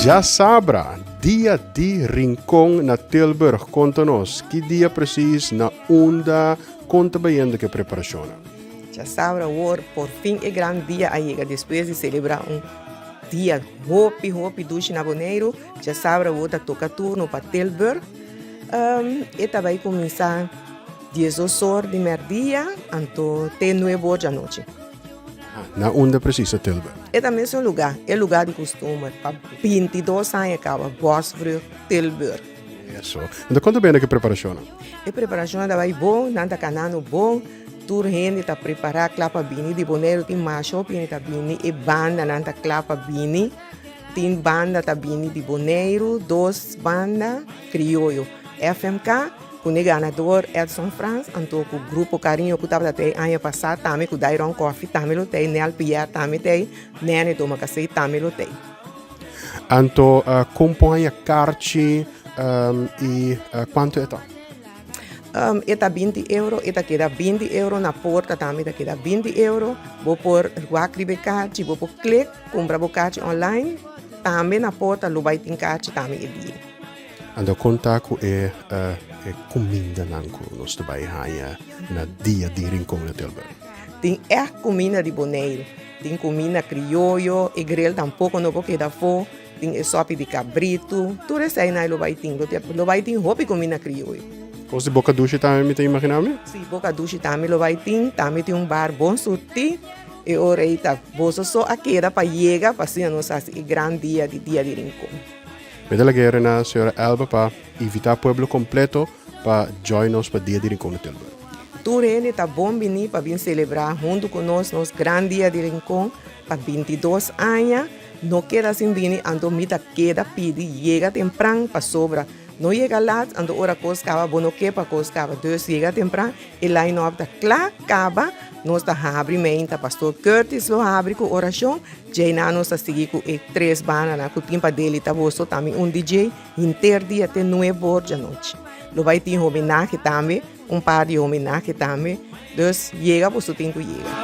Já sabra, dia de Rincón na Tilburg. Conta-nos, que dia preciso na onda conta bem que preparação? Já sabra, por fim é grande dia aí, depois de celebrar dia hopi duche na Boneiro, já sabra outra toca turno para Tilburg. E também começar 10 horas de merdia, então até 9 horas da noite. Na onda precisa Tilburg. É também um lugar, é lugar de costume, para 22 anos acaba, Bosfrug, Tilburg. Isso. Então conta bem que preparação? A preparação é bom, nada canano bom, tur gente está preparar clapa bini de Boneiro, tem macho, tem bini, e banda nada clapa bini, tem banda tá bini de Boneiro, 2 banda criollo, FMK, com o ganador Edson Franz, então com o grupo Carinho que estava até ano passado, também com o Dairon Coffee, também lo tem, Nel Pierre também tem, Nene Toma Cacei também lo tem. Então, compõe a carte e quanto é? Eta 20 euro, eta queda 20 euro na porta também, eta queda 20 euro, vou por guacribe carte, vou por click, compra o carte online, também na porta, lo vai ter carte também é dia. Então, conta com comida que nós trabalhamos na dia de Rincón na Tilburg. Tem comida de Boneiro, tem comida criollo, e grel tampouco não porque da fo, tem sopa de cabrito, tudo isso aí não vai ter roupa comida criollo. Coisa de boca duche também me tem imaginado? Sim, boca duche também também tem bar bom surti, e ora aí tá, você só aqui era para chegar, para ser nossa grande dia de Rincón. Me deleguei na senhora Elba para invitar o povo completo para join-nos para o dia de Rincón na Tilburg. Tudo ele tá bom vir para vir celebrar junto conosco nosso grande dia de Rincón para 22 anos. Não queda assim vir, ando mita queda pedir, chega temprano para sobra. Não chega lá, ando hora coscava, bom não que para coscava, dus chega temprano, e lá em nova tá claro, acaba, nós tá abre menta, pastor Curtis lo abre com oração, já nós tá seguir com 3 bananas, com o tempo dele tá você também DJ, inteiro dia até 9 horas da noite. Lo vai ter homenagem também, par de homenagem também, dus chega, você tem que chegar.